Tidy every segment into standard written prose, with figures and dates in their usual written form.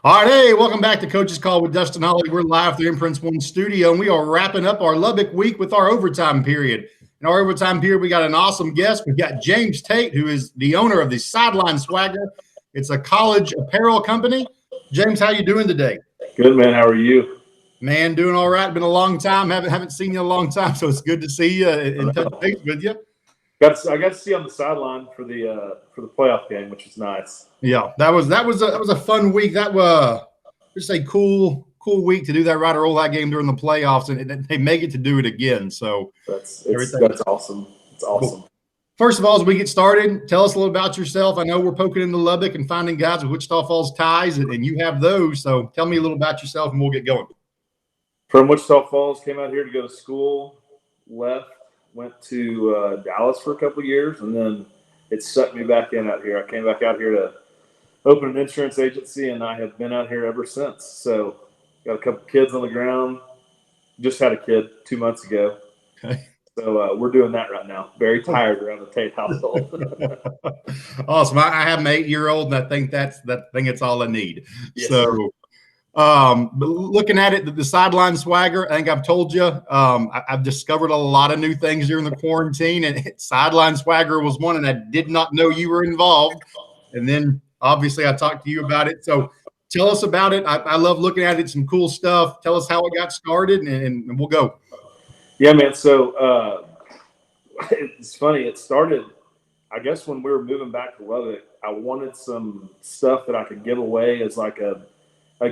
All right, hey, welcome back to Coach's Call with Dustin Holly. We're live at the Imprints One studio, and we are wrapping up our Lubbock week with our overtime period. In our overtime period, we got an awesome guest. We've got James Tate, who is the owner of the Sideline Swagger. It's a college apparel company. James, how you doing today? Good, man. How are you? Man, doing all right. Been a long time. Haven't seen you in a long time, so it's good to see you and touch base with you. I got to see you on the sideline for the playoff game, which is nice. Yeah, that was a fun week. That was just a cool week to do that Rider Roll Hat game during the playoffs, and they make it to do it again. So that's awesome. It's awesome. First of all, as we get started, tell us a little about yourself. I know we're poking into Lubbock and finding guys with Wichita Falls ties, and you have those. So tell me a little about yourself, and we'll get going. From Wichita Falls, came out here to go to school, left, went to Dallas for a couple of years, and then it sucked me back in out here. I came back out here to open an insurance agency, and I have been out here ever since. So got a couple kids on the ground. Just had a kid 2 months ago. Okay. So we're doing that right now. Very tired around the Tate household. Awesome. I have an 8-year-old, and I think it's all I need. Yes, so, but looking at it, the Sideline Swagger, I think I've told you, I've discovered a lot of new things during the quarantine, and Sideline Swagger was one, and I did not know you were involved. And then obviously I talked to you about it. So tell us about it. I love looking at it. Some cool stuff. Tell us how it got started, and we'll go. Yeah, man. So it's funny. It started, I guess, when we were moving back to Lubbock. I wanted some stuff that I could give away as like a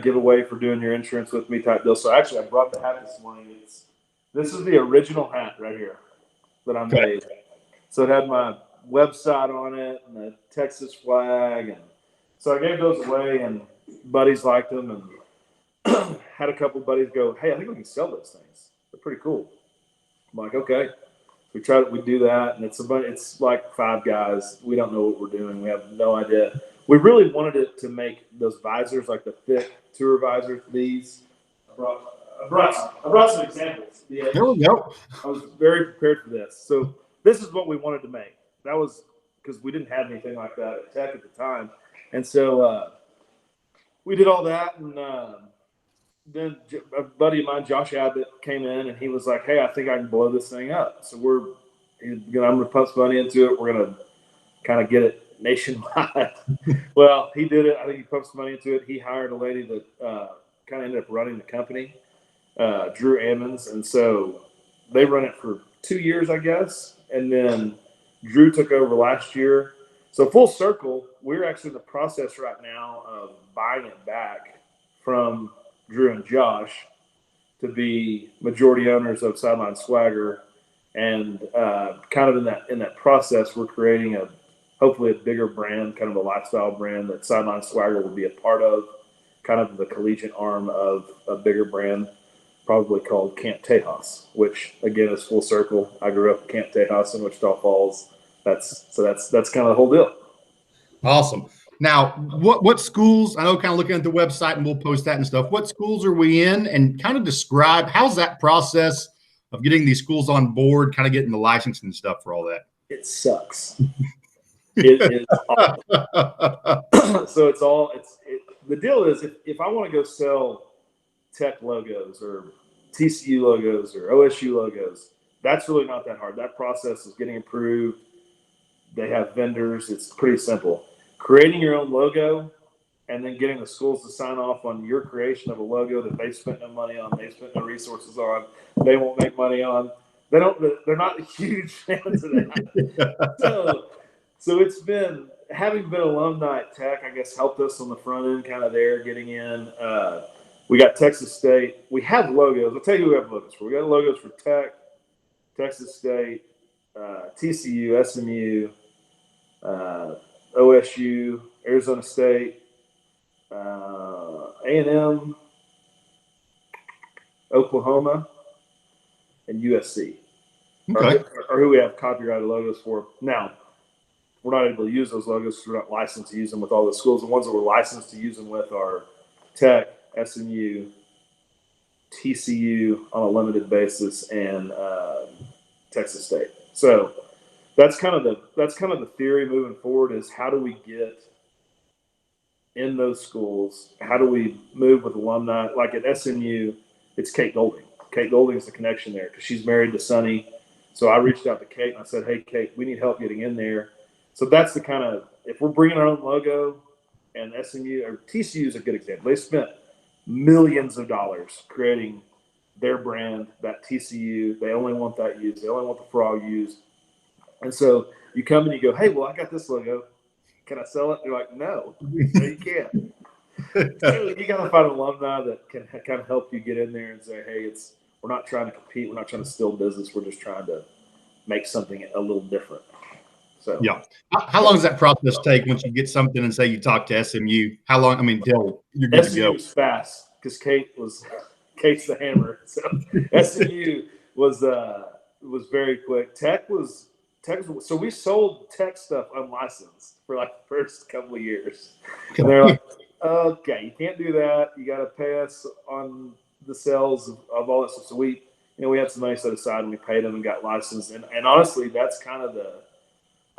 giveaway for doing your insurance with me type deal. So actually, I brought the hat this morning. This is the original hat right here that I made. So it had my website on it and the Texas flag, and so I gave those away, and buddies liked them, and had a couple buddies go, "Hey, I think we can sell those things. They're pretty cool." I'm like, okay. We tried it. We do that, and it's like 5 guys. We don't know what we're doing. We have no idea. We really wanted it to make those visors, like the thick tour visors. These. I brought some examples. There we go. I was very prepared for this. So this is what we wanted to make. That was because we didn't have anything like that at Tech at the time, and so we did all that, and then a buddy of mine, Josh Abbott, came in, and he was like, "Hey, I think I can blow this thing up." So I'm going to pump some money into it. We're going to kind of get it nationwide. Well, he did it. I think he pumped some money into it. He hired a lady that kind of ended up running the company, Drew Ammons, and so they run it for 2 years, I guess, and then Drew took over last year. So full circle, we're actually in the process right now of buying it back from Drew and Josh to be majority owners of Sideline Swagger, and kind of in that process, we're creating hopefully a bigger brand, kind of a lifestyle brand that Sideline Swagger will be a part of, kind of the collegiate arm of a bigger brand, probably called Camp Tejas, which again is full circle. I grew up at Camp Tejas in Wichita Falls. That's kind of the whole deal. Awesome. Now, what schools, I know kind of looking at the website, and we'll post that and stuff. What schools are we in, and kind of describe how's that process of getting these schools on board, kind of getting the license and stuff for all that? It sucks. It is awful. So the deal is if I want to go sell Tech logos or TCU logos or OSU logos, that's really not that hard. That process is getting approved. They have vendors. It's pretty simple. Creating your own logo and then getting the schools to sign off on your creation of a logo that they spent no money on, they spent no resources on, they won't make money on. They're not huge fans of that. So it's been, having been alumni at Tech, I guess, helped us on the front end, kind of there, getting in. We got Texas State. We have logos. I'll tell you who we have logos for. We got logos for Tech, Texas State, TCU, SMU, OSU, Arizona State, A&M, Oklahoma, and USC. Okay. Or who we have copyrighted logos for. Now, we're not able to use those logos because we're not licensed to use them with all the schools. The ones that we're licensed to use them with are Tech, SMU, TCU on a limited basis, and Texas State. So that's kind of the theory moving forward is how do we get in those schools? How do we move with alumni? Like at SMU, it's Kate Golding. Kate Golding's the connection there because she's married to Sonny. So I reached out to Kate and I said, hey, Kate, we need help getting in there. So that's the kind of, if we're bringing our own logo, and SMU or TCU is a good example. They spent millions of dollars creating their brand, that TCU. They only want that used. They only want the frog used. And so you come and you go, hey, well, I got this logo. Can I sell it? They're like, no, you can't. So you got to find an alumni that can kind of help you get in there and say, hey, we're not trying to compete. We're not trying to steal business. We're just trying to make something a little different. So yeah. How long does that process take once you get something and say you talk to SMU? How long? I mean, till you're good to SMU go. was fast because Kate's the hammer. So SMU was very quick. Tech was so we sold Tech stuff unlicensed for like the first couple of years. And they're like, okay, you can't do that. You got to pay us on the sales of all that stuff. So we had some money set aside and we paid them and got licensed. And honestly, that's kind of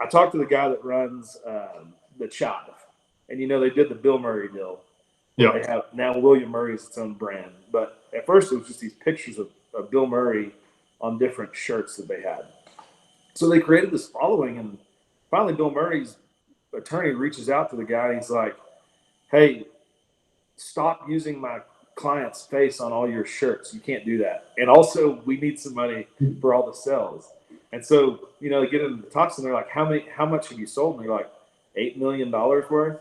I talked to the guy that runs the Chive, and they did the Bill Murray deal. Yeah. They have now William Murray's its own brand, but at first it was just these pictures of Bill Murray on different shirts that they had. So they created this following, and finally Bill Murray's attorney reaches out to the guy. And he's like, "Hey, stop using my client's face on all your shirts. You can't do that. And also, we need some money for all the sales." And so, they get into the talks and they're like, how much have you sold? And they're like, $8 million worth.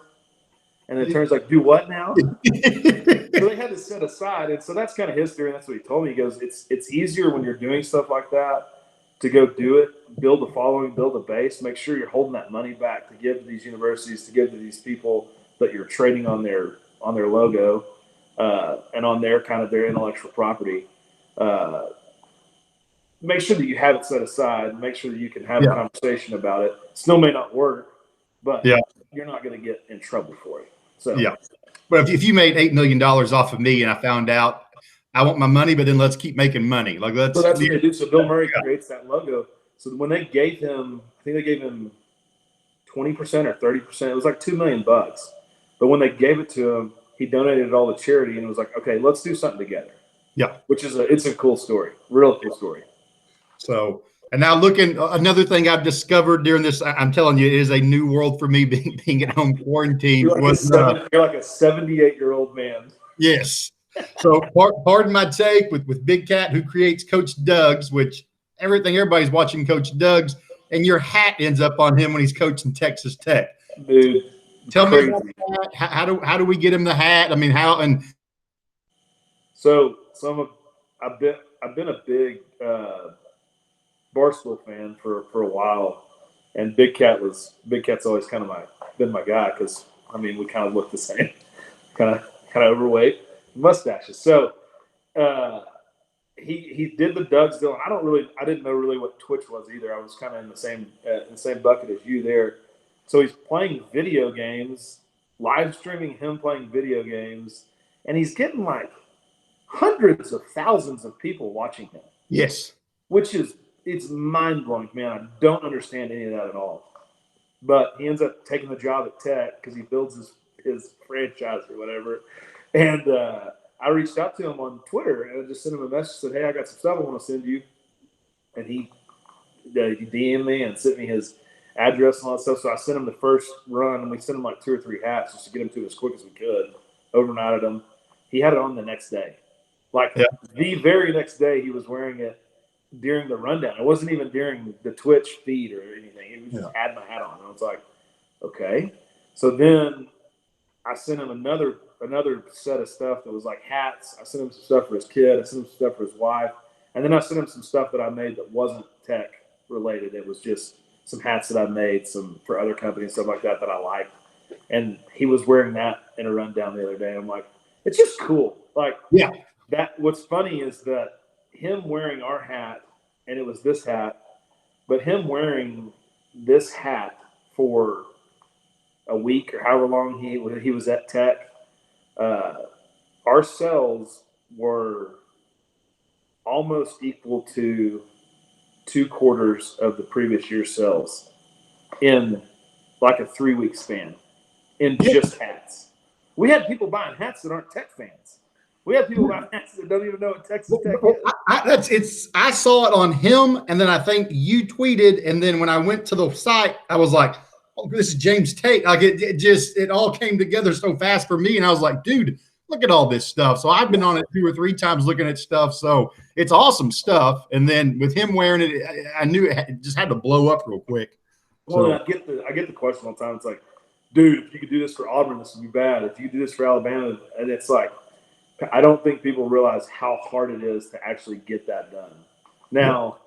And the attorney's like, do what now? So they had to set aside. And so that's kind of history. And that's what he told me. He goes, it's easier when you're doing stuff like that to go do it, build a following, build a base, make sure you're holding that money back to give to these universities, to give to these people that you're trading on their logo and on their kind of their intellectual property. Make sure that you have it set aside. Make sure that you can have a conversation about it. Still may not work, but you're not going to get in trouble for it. So but if you made $8 million off of me and I found out I want my money, but then let's keep making money. Like so that's what they do. So Bill Murray creates that logo. So when they gave him, I think they gave him 20% or 30%. It was like $2 million. But when they gave it to him, he donated it all to charity, and it was like, okay, let's do something together. Yeah, which is it's a cool story, real cool story. So, and now another thing I've discovered during this, I'm telling you, it is a new world for me being at home quarantine. You're like a 78-year-old man. Yes. So pardon my take with Big Cat, who creates Coach Doug's, which everybody's watching Coach Doug's, and your hat ends up on him when he's coaching Texas Tech. Dude, tell me about that. How do we get him the hat? I mean, how and so I've been a big Barstool fan for a while, and Big Cat's always kind of been my guy because we kind of look the same, kind of overweight, mustaches. So he did the Doug's deal. And I didn't know really what Twitch was either. I was kind of in the same bucket as you there. So he's playing video games, live streaming him playing video games, and he's getting like hundreds of thousands of people watching him. Yes, it's mind-blowing, man. I don't understand any of that at all. But he ends up taking the job at Tech because he builds his franchise or whatever. And I reached out to him on Twitter and I just sent him a message, said, hey, I got some stuff I want to send you. And he DM'd me and sent me his address and all that stuff. So I sent him the first run, and we sent him like 2 or 3 hats just to get him to it as quick as we could. Overnighted him. He had it on the next day. The very next day he was wearing it during the rundown. It wasn't even during the Twitch feed or anything. He just had my hat on. And I was like, okay. So then I sent him another set of stuff that was like hats. I sent him some stuff for his kid. I sent him some stuff for his wife. And then I sent him some stuff that I made that wasn't Tech related. It was just some hats that I made for other companies, stuff like that I liked. And he was wearing that in a rundown the other day. I'm like, it's just cool. What's funny is that him wearing our hat, and it was this hat, but him wearing this hat for a week or however long he was at Tech, our sales were almost equal to 2 quarters of the previous year's sales in like a 3-week span in just hats. We had people buying hats that aren't Tech fans. We have people buying hats that don't even know what Texas Tech is. I saw it on him, and then I think you tweeted, and then when I went to the site, I was like, "Oh, this is James Tate." Like it all came together so fast for me, and I was like, "Dude, look at all this stuff." So I've been on it 2 or 3 times looking at stuff. So it's awesome stuff. And then with him wearing it, I knew it just had to blow up real quick. Well, I get the question all the time. It's like, dude, if you could do this for Auburn, this would be bad. If you could do this for Alabama, and it's like, I don't think people realize how hard it is to actually get that done. Now,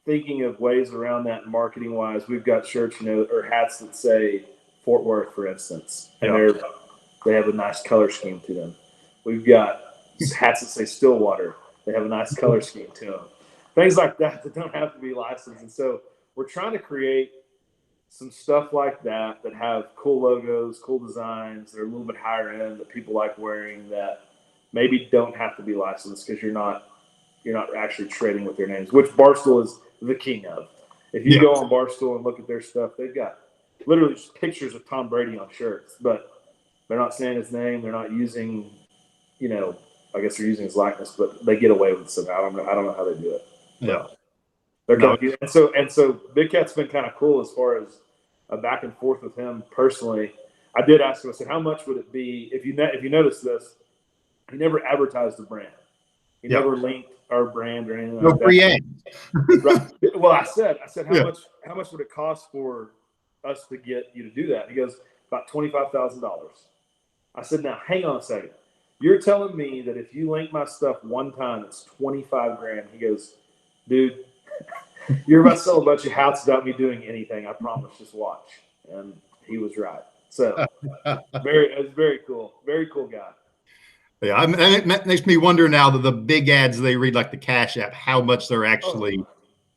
thinking of ways around that marketing wise, we've got shirts, or hats that say Fort Worth, for instance, and they have a nice color scheme to them. We've got hats that say Stillwater. They have a nice color scheme to them. Things like that don't have to be licensed. And so we're trying to create some stuff like that have cool logos, cool designs. They're a little bit higher end that people like wearing that maybe don't have to be licensed because you're not actually trading with their names, which Barstool is the king of. If you go on Barstool and look at their stuff, they've got literally just pictures of Tom Brady on shirts, but they're not saying his name. They're not using, I guess they're using his likeness, but they get away with it somehow. I don't know how they do it. Yeah. They're kind of, and so Big Cat's been kind of cool as far as a back and forth with him personally. I did ask him, I said, how much would it be if you notice this? He never advertised the brand. He never linked our brand or anything like that. Free ad. Right. Well, I said, how much would it cost for us to get you to do that? He goes, about $25,000. I said, now hang on a second. You're telling me that if you link my stuff one time, it's $25,000. He goes, dude, you're about to sell a bunch of hats without me doing anything. I promise. Just watch. And he was right. So it was very cool. Very cool guy. Yeah, and it makes me wonder now that the big ads they read, like the Cash App, how much they're actually. Oh,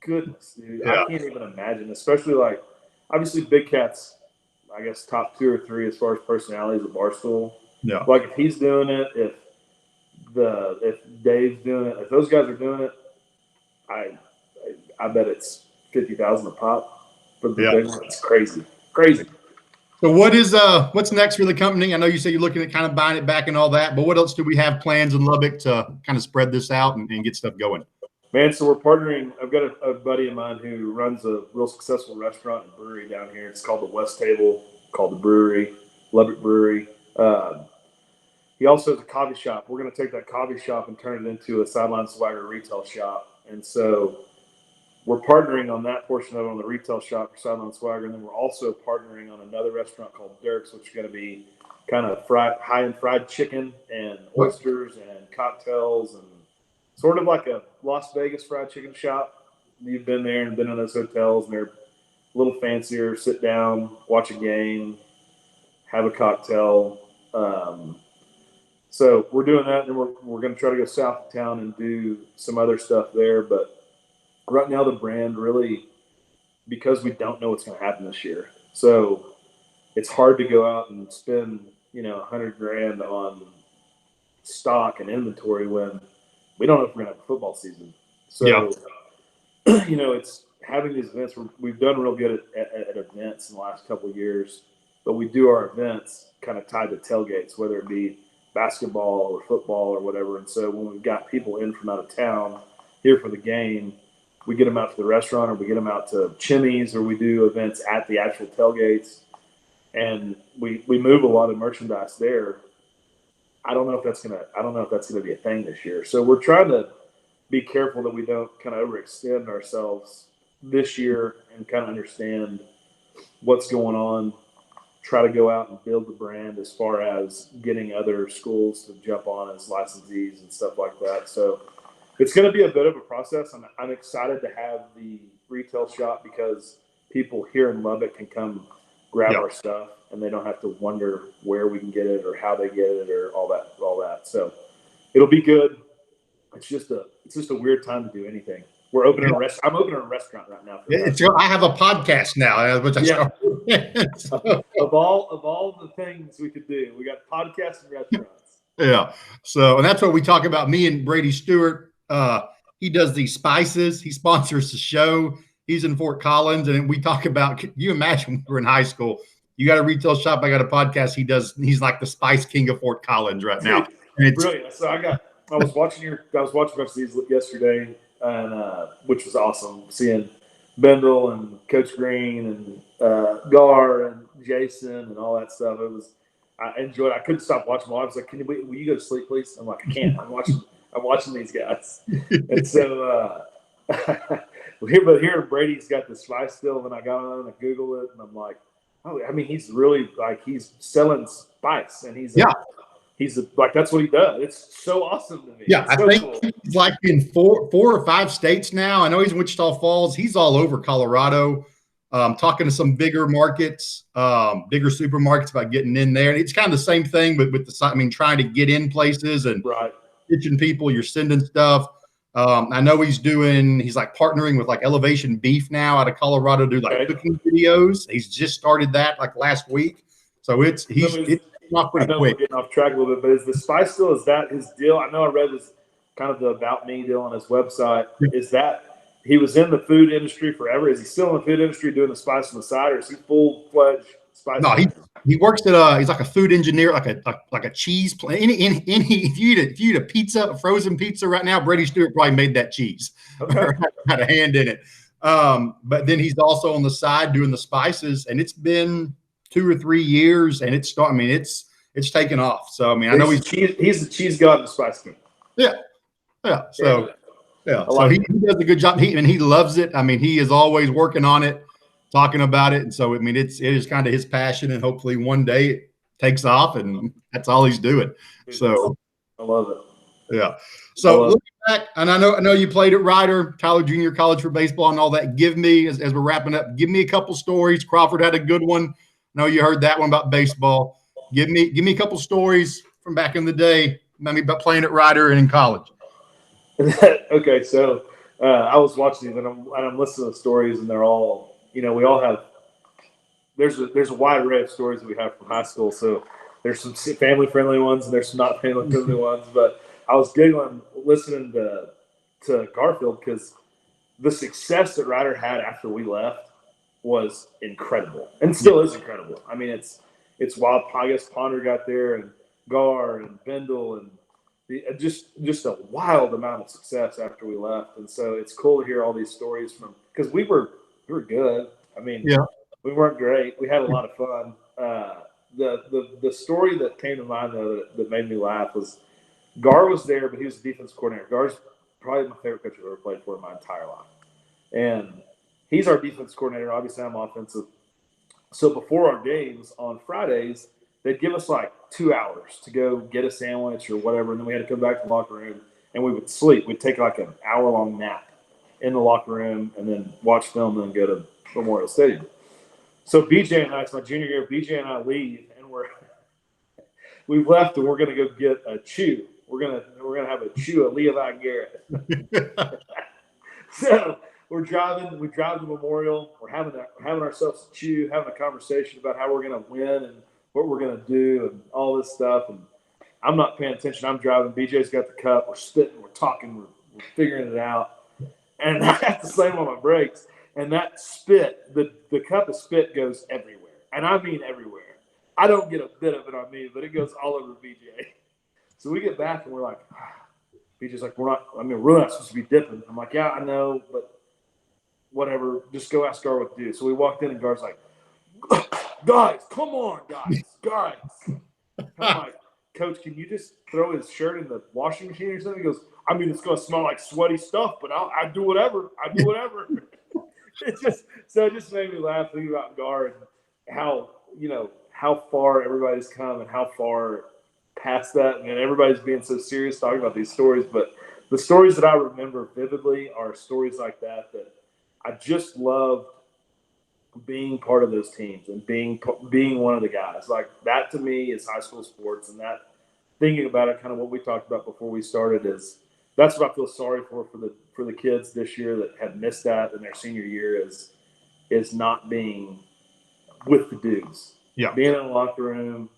goodness, dude. Yeah. I can't even imagine, especially like obviously Big Cat's, I guess, top 2 or 3 as far as personalities at Barstool. Yeah. Like if he's doing it, if Dave's doing it, if those guys are doing it, I bet it's $50,000 a pop for the big one. It's crazy. So what's next for the company? I know you said you're looking at kind of buying it back and all that, but what else do we have plans in Lubbock to kind of spread this out and get stuff going? Man, so we're partnering. I've got a buddy of mine who runs a real successful restaurant and brewery down here. It's called the West Table, called the Brewery, Lubbock Brewery. He also has a coffee shop. We're going to take that coffee shop and turn it into a Sideline Swagger retail shop. And so we're partnering on that portion of it on the retail shop for Sideline Swagger. And then we're also partnering on another restaurant called Dirk's, which is going to be kind of high-end fried chicken and oysters and cocktails and sort of like a Las Vegas fried chicken shop. You've been there and been in those hotels, and they're a little fancier. Sit down, watch a game, have a cocktail. So we're doing that, and we're going to try to go south of town and do some other stuff there. But right now, the brand really, because we don't know what's going to happen this year, so it's hard to go out and spend $100,000 on stock and inventory when we don't know if we're going to have a football season. So it's having these events. We've done real good at events in the last couple of years, but we do our events kind of tied to tailgates, whether it be basketball or football or whatever. And so when we've got people in from out of town here for the game, we get them out to the restaurant, or we get them out to Chimmy's, or we do events at the actual tailgates, and we move a lot of merchandise there. I don't know if that's gonna be a thing this year. So we're trying to be careful that we don't kind of overextend ourselves this year and kind of understand what's going on. Try to go out and build the brand as far as getting other schools to jump on as licensees and stuff like that. So it's going to be a bit of a process. I'm excited to have the retail shop because people here in Lubbock can come grab our stuff, and they don't have to wonder where we can get it or how they get it or all that. So it'll be good. It's just a weird time to do anything. We're opening a restaurant. I'm opening a restaurant right now. I have a podcast now. Which Of all the things we could do, we got podcasts and restaurants. Yeah. So, and that's what we talk about. Me and Brady Stewart. He does these spices. He sponsors the show. He's in Fort Collins, and we talk about. Can you imagine when we were in high school? you got a retail shop, I got a podcast. He's like the Spice King of Fort Collins right now. And it's brilliant. So I was watching rest of these yesterday, and which was awesome, seeing Bendel and Coach Green and Gar and Jason and all that stuff. I enjoyed it. I couldn't stop watching them all. I was like, will you go to sleep, please? I'm like, I can't. I'm watching these guys. And so but here Brady's got the Spice still, and I got on and I Googled it, and I'm like, oh, I mean, he's really he's selling spice, and he's that's what he does. It's so awesome to me. Yeah, I think he's like in four or five states now. I know he's in Wichita Falls. He's all over Colorado, talking to some bigger markets, bigger supermarkets about getting in there. And it's kind of the same thing, but trying to get in places and pitching people. You're sending stuff. I know he's like partnering with like Elevation Beef now out of Colorado to do like cooking videos. He's just started that like last week. So it's not pretty quick. We're getting off track a little bit, but is the spice still, is that his deal? I know I read this kind of the About Me deal on his website. Is that he was in the food industry forever? Is he still in the food industry doing the spice on the side, or is he full-fledged spice? No, he works at he's like a food engineer, like a cheese plant. If you eat a pizza, a frozen pizza right now, Brady Stewart probably made that cheese. Okay. Had a hand in it. But then he's also on the side doing the spices, and it's been 2 or 3 years, and it's taken off. So I know he's the cheese god of the spice king. Yeah. So so he does a good job. He loves it. I mean, he is always working on it, talking about it, and so it is kind of his passion, and hopefully one day it takes off, and that's all he's doing. So I love it. Yeah. So looking back, and I know you played at Ryder, Tyler Junior College for baseball and all that. Give me, as we're wrapping up, give me a couple stories. Crawford had a good one. I know you heard that one about baseball. Give me a couple stories from back in the day, maybe about playing at Ryder and in college. Okay, so I was watching these, and I'm listening to the stories, and they're all, we all have. There's a wide array of stories that we have from high school. So there's some family friendly ones, and there's some not family friendly ones. But I was giggling listening to Garfield, because the success that Ryder had after we left was incredible, and still is incredible. I mean, it's wild. I guess Ponder got there, and Gar and Bendel, and just a wild amount of success after we left. And so it's cool to hear all these stories because we were good. I mean, we weren't great. We had a lot of fun. The story that came to mind though that made me laugh was Gar was there, but he was the defense coordinator. Gar's probably my favorite coach I've ever played for in my entire life, and he's our defense coordinator. Obviously, I'm offensive. So before our games on Fridays, they'd give us like 2 hours to go get a sandwich or whatever, and then we had to come back to the locker room, and we would sleep. We'd take like an hour-long nap in the locker room and then watch film and then go to Memorial Stadium. So BJ and I, it's my junior year, BJ and I leave, and we've left, and we're going to go get a chew. We're gonna have a chew of Levi Garrett. So we drive to Memorial. We're having ourselves a chew, having a conversation about how we're going to win and what we're going to do and all this stuff. And I'm not paying attention. I'm driving. BJ's got the cup. We're spitting. We're talking. We're figuring it out. And I have to slam on my brakes. And that spit, the cup of spit goes everywhere. And I mean everywhere. I don't get a bit of it on me, but it goes all over BJ. So we get back and we're like, BJ's like, we're really not supposed to be dipping. I'm like, yeah, I know, but whatever. Just go ask Gar what to do. So we walked in and Gar's like, guys, come on, guys. I'm like, Coach, can you just throw his shirt in the washing machine or something? He goes, I mean, it's going to smell like sweaty stuff, but I do whatever. It just made me laugh thinking about Gar and how far everybody's come and how far past that. And everybody's being so serious talking about these stories. But the stories that I remember vividly are stories like that I just loved being part of those teams and being one of the guys. Like that to me is high school sports, and that thinking about it, kind of what we talked about before we started, is that's what I feel sorry for the kids this year that have missed that in their senior year is not being with the dudes. Yeah. Being in the locker room,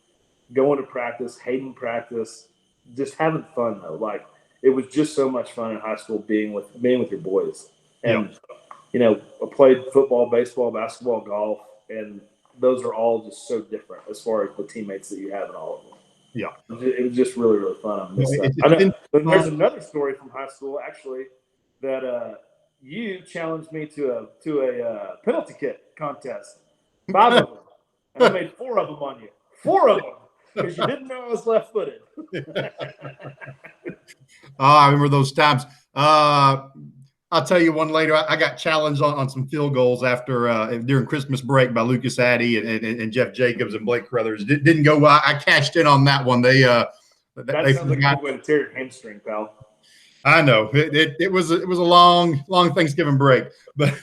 going to practice, hating practice, just having fun though. Like it was just so much fun in high school being with your boys. And I played football, baseball, basketball, golf, and those are all just so different as far as the teammates that you have in all of them. Yeah. It was just really, really fun. I miss that. I know, there's another story from high school, actually, that you challenged me to a penalty kick contest. 5 of them. And I made 4 of them on you. 4 of them. Because you didn't know I was left-footed. I remember those times. I'll tell you one later. I got challenged on some field goals after during Christmas break by Lucas Addy and Jeff Jacobs and Blake Crothers. Didn't go well. I cashed in on that one. They that sounds like a good way to tear your hamstring, pal. I know it was a long Thanksgiving break. But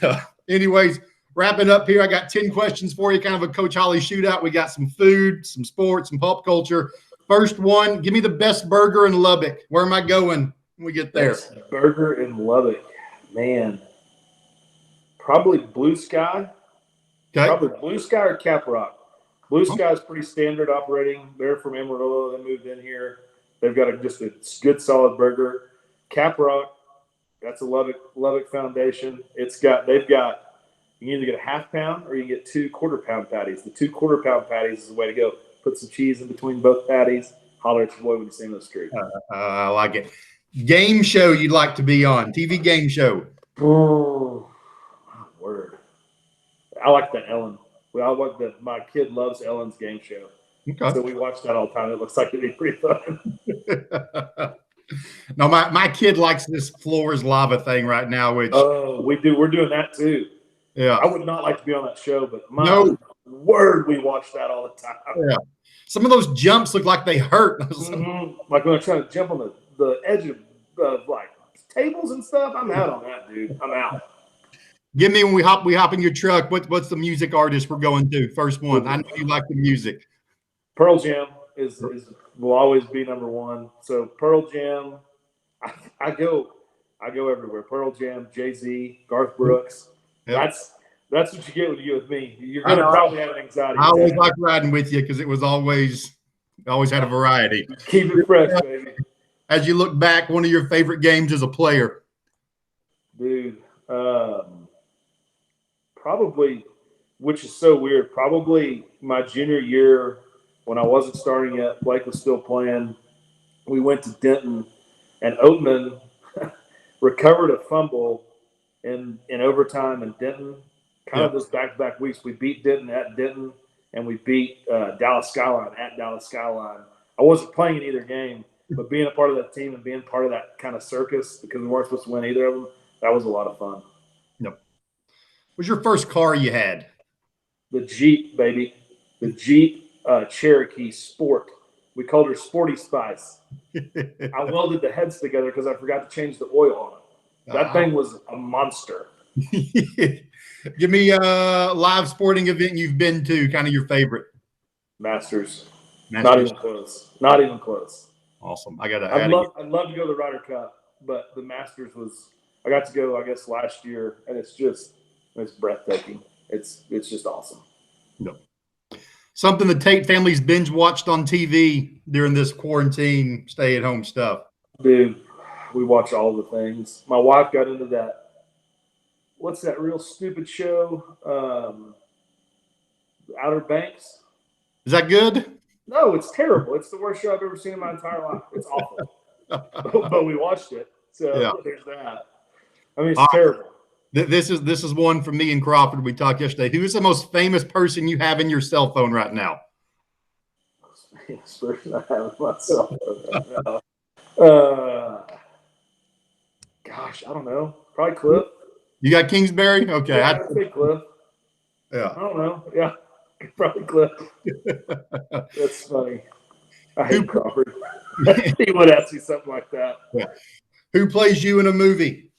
anyways, wrapping up here, I got 10 questions for you, kind of a Coach Holly shootout. We got some food, some sports, some pop culture. First one, give me the best burger in Lubbock. Where am I going when we get there? Best burger in Lubbock. Man, probably Blue Sky. Okay. Probably Blue Sky or Cap Rock. Blue Sky is pretty standard operating. They're from Amarillo. They moved in here. They've got just a good, solid burger. Cap Rock, that's a Lubbock foundation. They've got. You can either get a half pound or you can get 2 quarter-pound patties. The 2 quarter-pound patties is the way to go. Put some cheese in between both patties. Holler at your boy when you see him on the street. I like it. Game show you'd like to be on? TV game show. Oh, word. I like that Ellen. My kid loves Ellen's game show. Okay. So we watch that all the time. It looks like it'd be pretty fun. No, my kid likes this floor is lava thing right now, which we do. We're doing that too. Yeah. I would not like to be on that show, but my word, we watch that all the time. Yeah. Some of those jumps look like they hurt. Mm-hmm. Like when I try to jump on the edge of like tables and stuff, I'm out on that, dude. I'm out. Give me when we hop in your truck. What's the music artist we're going to? First one. I know you like the music. Pearl Jam will always be number 1. So Pearl Jam, I go everywhere. Pearl Jam, Jay-Z, Garth Brooks. Yep. That's what you get when you get with me. You're gonna probably have an anxiety. I always like riding with you because it was always had a variety. Keep it fresh, baby. As you look back, one of your favorite games as a player, dude. Probably, which is so weird. Probably my junior year when I wasn't starting yet. Blake was still playing. We went to Denton, and Oatman recovered a fumble in overtime in Denton. Kind of those back-to-back weeks. We beat Denton at Denton, and we beat Dallas Skyline at Dallas Skyline. I wasn't playing in either game, but being a part of that team and being part of that kind of circus, because we weren't supposed to win either of them, that was a lot of fun. Yep. What was your first car you had? The Jeep, baby. The Jeep Cherokee Sport. We called her Sporty Spice. I welded the heads together because I forgot to change the oil on it. That thing was a monster. Give me a live sporting event you've been to, kind of your favorite. Masters. Not even close. Not even close. Awesome. I'd love to go to the Ryder Cup, but the Masters I got to go, I guess, last year, and it's breathtaking. It's just awesome. Yep. Something the Tate family's binge watched on TV during this quarantine, stay-at-home stuff. Dude, we watch all the things. My wife got into that. What's that real stupid show? Outer Banks. Is that good? No, it's terrible. It's the worst show I've ever seen in my entire life. It's awful. but we watched it. So there's that. I mean, it's terrible. This is one from me and Crawford. We talked yesterday. Who is the most famous person you have in your cell phone right now? Most famous person I have in my cell phone right now. Gosh, I don't know. Probably Cliff. You got Kingsbury? Okay. Yeah, I'd say Cliff. Yeah. I don't know. Yeah. Probably Cliff. That's funny. I hate Crawford. He would ask you something like that. Yeah. Who plays you in a movie?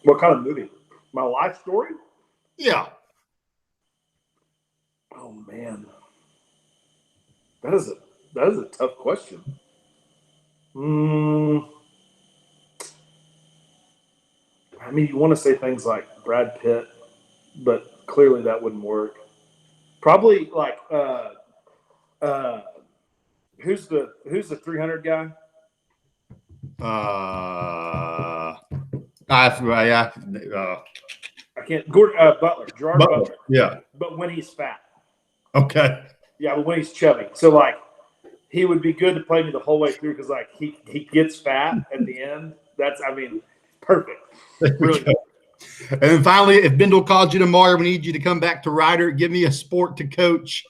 What kind of movie? My life story? Yeah. Oh man, that is a tough question. I mean, you want to say things like Brad Pitt, but clearly that wouldn't work. Probably like who's the 300 guy? I can't. Butler, Gerard Butler. Yeah. But when he's fat. Okay. Yeah, but when he's chubby. So like, he would be good to play me the whole way through because like he gets fat at the end. That's perfect. Really. And then finally, if Bendel calls you tomorrow, we need you to come back to Ryder. Give me a sport to coach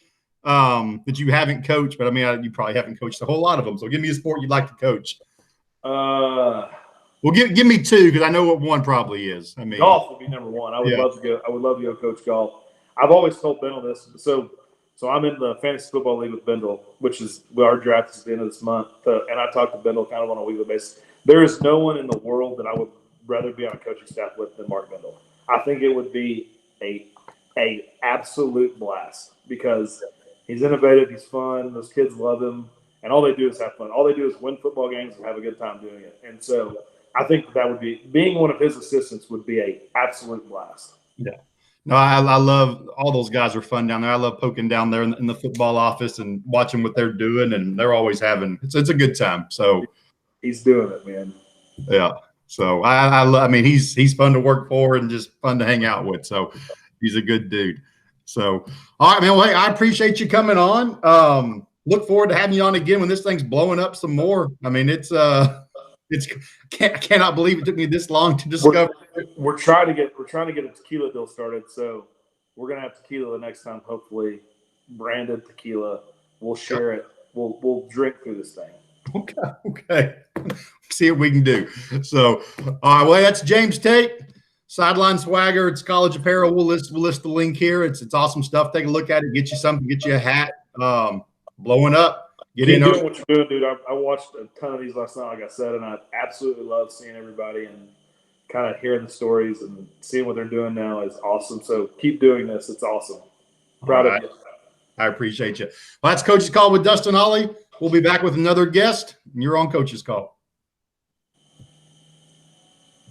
that you haven't coached, but I mean, you probably haven't coached a whole lot of them. So give me a sport you'd like to coach. Well, give me two because I know what one probably is. I mean, golf would be number one. I would love to go. I would love to go coach golf. I've always told Bendel this. So I'm in the fantasy football league with Bendel, which is our draft is at the end of this month. And I talk to Bendel kind of on a weekly basis. There is no one in the world that I would rather be on a coaching staff with than Mark Bendel. I think it would be a absolute blast because he's innovative, he's fun, those kids love him, and all they do is have fun. All they do is win football games and have a good time doing it. And so I think that would be being one of his assistants would be a absolute blast. Yeah. No, I love all those guys are fun down there. I love poking down there in the football office and watching what they're doing, and they're always having it's a good time. So he's doing it, man. Yeah. So I mean he's fun to work for and just fun to hang out with. So he's a good dude. So all right, man. Well, hey, I appreciate you coming on. Look forward to having you on again when this thing's blowing up some more. I mean, I cannot believe it took me this long to discover. We're trying to get a tequila deal started, so we're gonna have tequila the next time. Hopefully, branded tequila. We'll share it. We'll drink through this thing. Okay. See what we can do. So, all right. Well, that's James Tate, Sideline Swagger. It's college apparel. We'll list the link here. It's awesome stuff. Take a look at it. Get you something. Get you a hat. Blowing up. Keep doing what you're doing, dude. I watched a ton of these last night, like I said, and I absolutely love seeing everybody and kind of hearing the stories and seeing what they're doing now is awesome. So keep doing this. It's awesome. Proud of you. I appreciate you. Well, that's Coach's Call with Dustin Ollie. We'll be back with another guest. You're on Coach's Call.